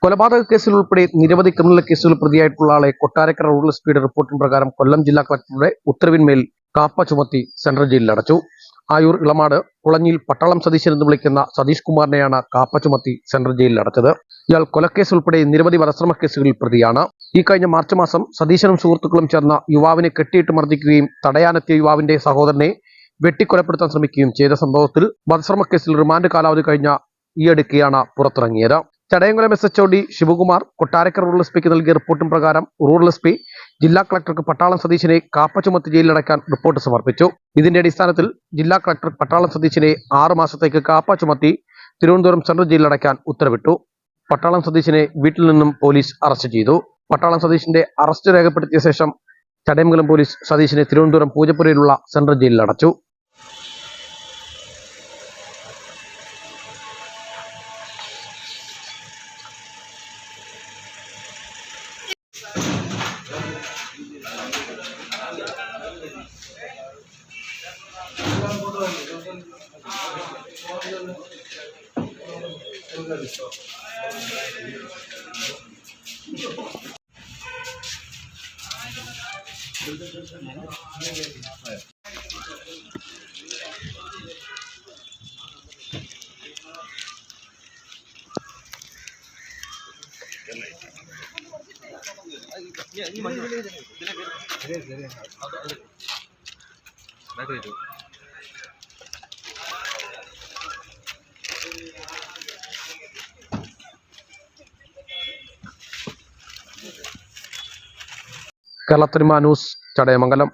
കൊലപാതക കേസിൽ ഉൾപ്പെടെ നിരവധി ക്രിമിനൽ കേസുകൾ പ്രതിയായിട്ടുള്ള ആളെ കൊട്ടാരക്കര റൂറൽ എസ്.പിയുടെ റിപ്പോർട്ടിൻ പ്രകാരം കൊല്ലം ജില്ലാ കളക്ടറുടെ ഉത്തരവിന്മേൽ കാപ്പ ചുമത്തി സെൻട്രൽ ജയിലിൽ അടച്ചു. ആയൂർ ഇളമാട് കുളഞ്ഞിയിൽ പട്ടാളം സതീശൻ എന്ന് വിളിക്കുന്ന സതീഷ് കുമാറിനെയാണ് കാപ്പ ചുമത്തി സെൻട്രൽ ജയിലിൽ അടച്ചത്. ഇയാൾ കൊലക്കേസ് ഉൾപ്പെടെ നിരവധി വധശ്രമ കേസുകളിൽ പ്രതിയാണ്. ഈ കഴിഞ്ഞ മാർച്ച് മാസം സതീശനും സുഹൃത്തുക്കളും ചേർന്ന യുവാവിനെ കെട്ടിയിട്ട് മർദ്ദിക്കുകയും തടയാനെത്തിയ യുവാവിന്റെ സഹോദരനെ വെട്ടിക്കൊലപ്പെടുത്താൻ ശ്രമിക്കുകയും ചെയ്ത സംഭവത്തിൽ വധശ്രമ കേസിൽ റിമാൻഡ് കാലാവധി കഴിഞ്ഞ ഈയടുക്കെയാണ് പുറത്തിറങ്ങിയത്. ചടയംകുളം SHOD ശിവകുമാർ കൊട്ടാരക്കര റൂറൽ എസ്.പിക്ക് നൽകിയ റിപ്പോർട്ടിൻ പ്രകാരം റൂറൽ എസ്.പി ജില്ലാ കളക്ടർക്ക് പട്ടാളം സതീശനെ കാപ്പ ചുമത്തി ജയിലിലടക്കാൻ റിപ്പോർട്ട് സമർപ്പിച്ചു. ഇതിന്റെ അടിസ്ഥാനത്തിൽ ജില്ലാ കളക്ടർ പട്ടാളം സതീശനെ 6 മാസത്തേക്ക് കാപ്പ ചുമത്തി തിരുവനന്തപുരം സെൻട്രൽ ജയിലിലടക്കാൻ ഉത്തരവിട്ടു. പട്ടാളം സതീശനെ വീട്ടിൽ നിന്നും പോലീസ് അറസ്റ്റ് ചെയ്തു. പട്ടാളം സതീശന്റെ അറസ്റ്റ് രേഖപ്പെടുത്തിയ ശേഷം ചടയമംഗലം പോലീസ് സതീശനെ തിരുവനന്തപുരം പൂജപ്പുരയിലുള്ള സെൻട്രൽ ജയിലിൽ അടച്ചു. കേരള ന്യൂസ് ചടയമംഗലം.